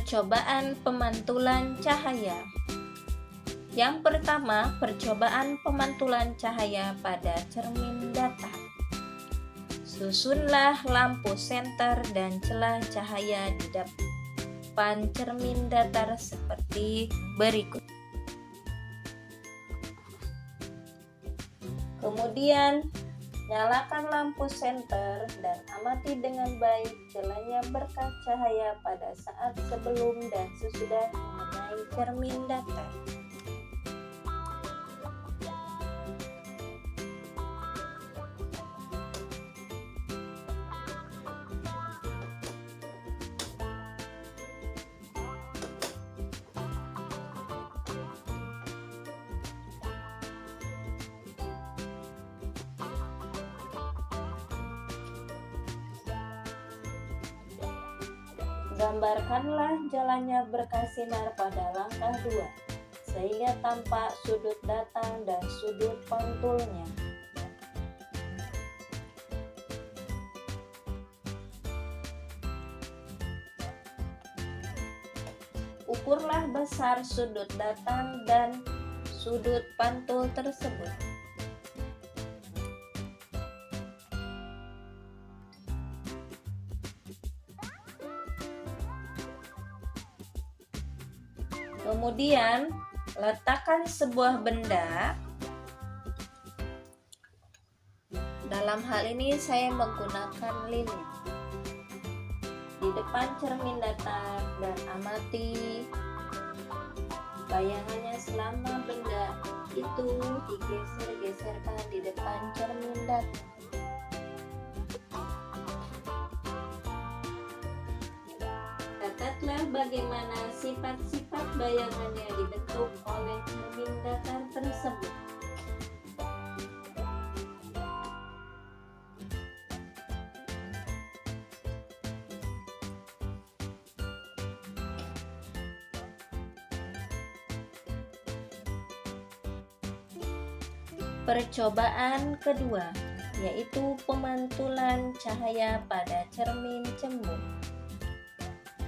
Percobaan pemantulan cahaya. Yang pertama, percobaan pemantulan cahaya pada cermin datar. Susunlah lampu senter dan celah cahaya di depan cermin datar seperti berikut. Kemudian, nyalakan lampu senter dan amati dengan baik celahnya berkat cahaya pada saat sebelum dan sesudah mengenai cermin datar. Gambarkanlah jalannya berkas sinar pada langkah 2, sehingga tampak sudut datang dan sudut pantulnya. Ukurlah besar sudut datang dan sudut pantul tersebut. Kemudian, letakkan sebuah benda. Dalam hal ini saya menggunakan lilin di depan cermin datar dan amati bayangannya selama benda itu digeser-geserkan di depan cermin datar. Catatlah bagaimana sifat-sifat bayangan yang dibentuk oleh cermin datar tersebut. Percobaan kedua, yaitu pemantulan cahaya pada cermin cembung.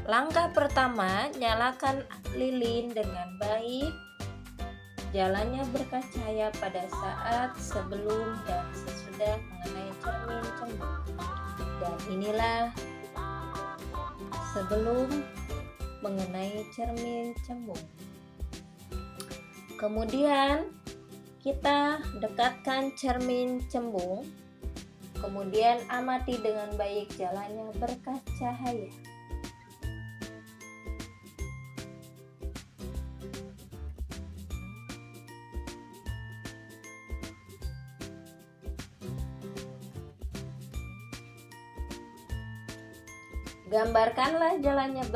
Langkah pertama, nyalakan lilin dengan baik. Jalannya berkas cahaya pada saat sebelum dan sesudah mengenai cermin cembung. Dan inilah sebelum mengenai cermin cembung. Kemudian kita dekatkan cermin cembung. Kemudian amati dengan baik jalannya berkas cahaya. Gambarkanlah jalannya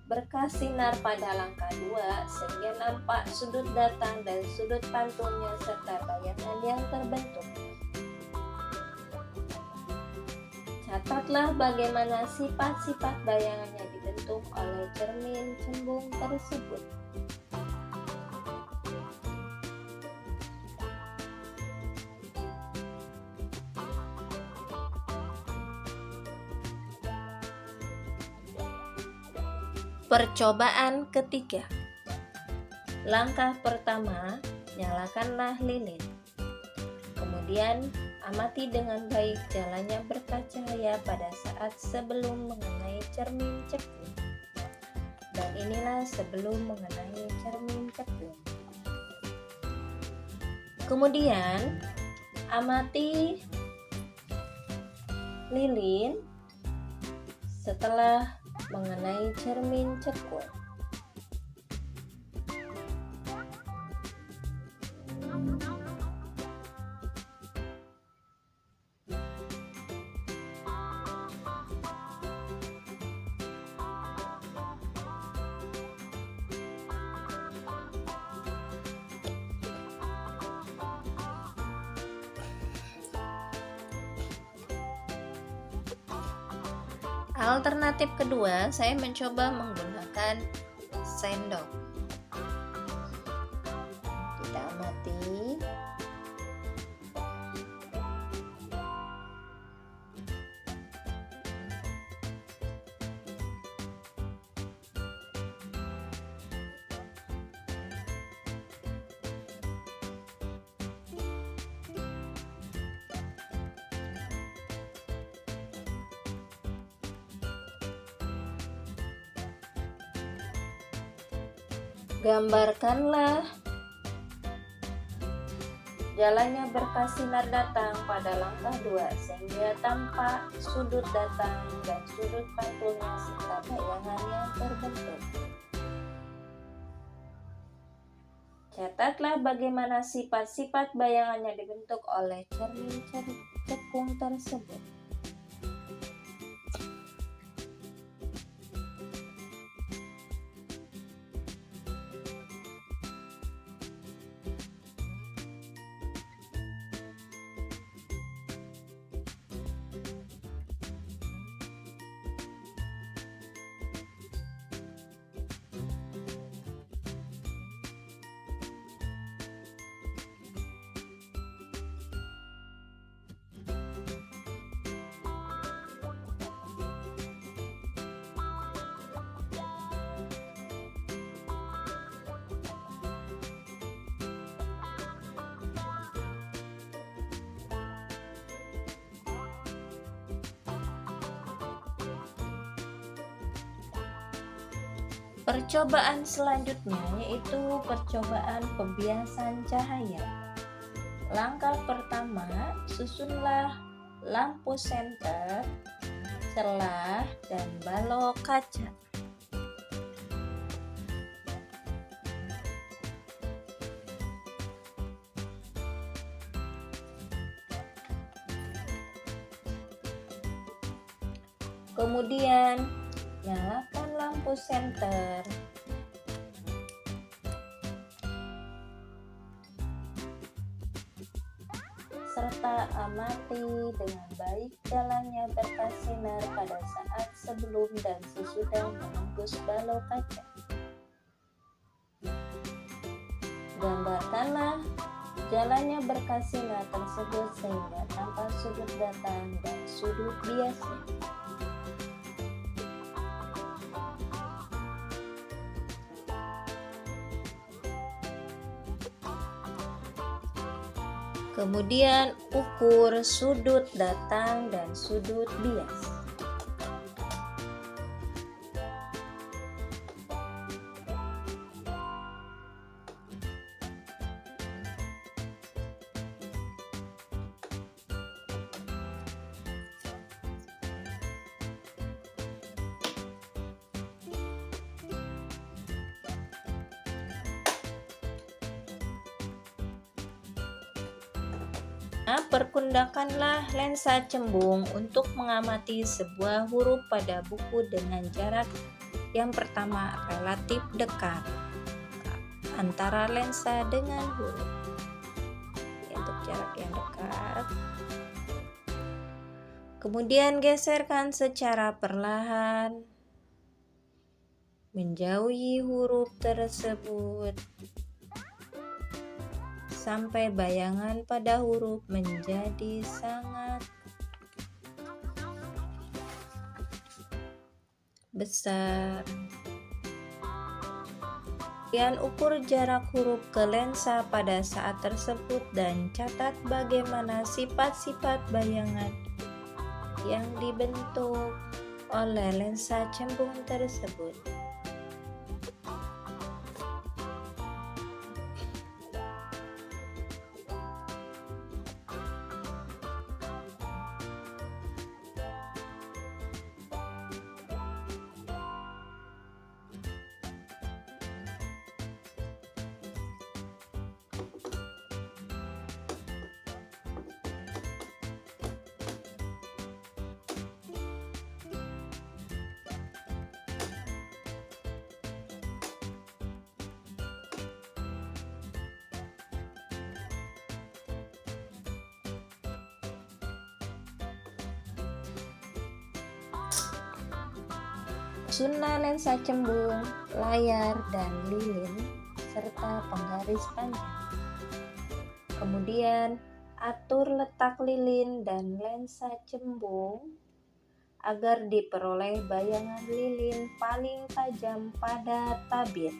berkas sinar pada langkah 2 sehingga nampak sudut datang dan sudut pantulnya serta bayangan yang terbentuk. Catatlah bagaimana sifat-sifat bayangan yang dibentuk oleh cermin cembung tersebut. Percobaan ketiga. Langkah pertama, nyalakanlah lilin. Kemudian, amati dengan baik jalannya berkas cahaya pada saat sebelum mengenai cermin cekung. Dan inilah sebelum mengenai cermin cekung. Kemudian, amati lilin setelah mengenai cermin cekung. Alternatif kedua, saya mencoba menggunakan sendok. Kita amati. Gambarkanlah jalannya berkas sinar datang pada langkah 2 sehingga tampak sudut datang dan sudut pantulnya serta bayangan yang terbentuk. Catatlah bagaimana sifat-sifat bayangannya dibentuk oleh cermin cekung tersebut. Percobaan selanjutnya yaitu percobaan pembiasan cahaya. Langkah pertama, susunlah lampu senter, celah, dan balok kaca. Kemudian nyalakan lampu senter. Serta amati dengan baik jalannya berkas sinar pada saat sebelum dan sesudah menembus balok kaca. Gambarkanlah jalannya berkas sinar tersebut sehingga tampak sudut datang dan sudut biasa. Kemudian ukur sudut datang dan sudut bias. Perkundakanlah lensa cembung untuk mengamati sebuah huruf pada buku dengan jarak yang pertama relatif dekat antara lensa dengan huruf. Untuk jarak yang dekat. Kemudian geserkan secara perlahan menjauhi huruf tersebut sampai bayangan pada huruf menjadi sangat besar. Kemudian ukur jarak huruf ke lensa pada saat tersebut dan catat bagaimana sifat-sifat bayangan yang dibentuk oleh lensa cembung tersebut. Susunlah lensa cembung, layar, dan lilin, serta penggaris panjang. Kemudian, atur letak lilin dan lensa cembung agar diperoleh bayangan lilin paling tajam pada tabir.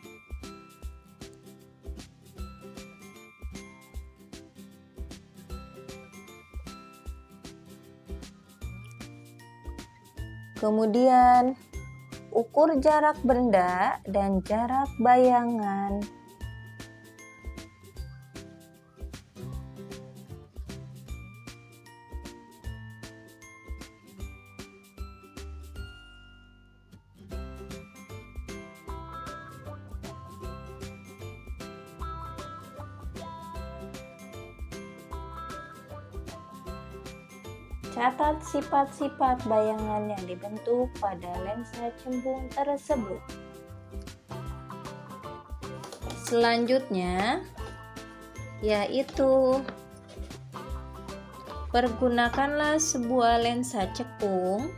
Kemudian, Ukur jarak benda dan jarak bayangan. Catat sifat-sifat bayangan yang dibentuk pada lensa cembung tersebut. Selanjutnya, yaitu pergunakanlah sebuah lensa cekung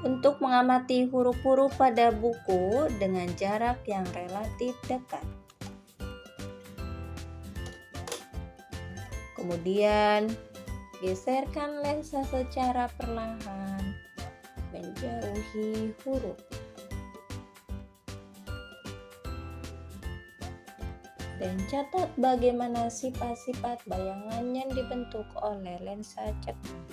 untuk mengamati huruf-huruf pada buku dengan jarak yang relatif dekat. Kemudian, geserkan lensa secara perlahan menjauhi huruf. Dan catat bagaimana sifat-sifat bayangan yang dibentuk oleh lensa cekung.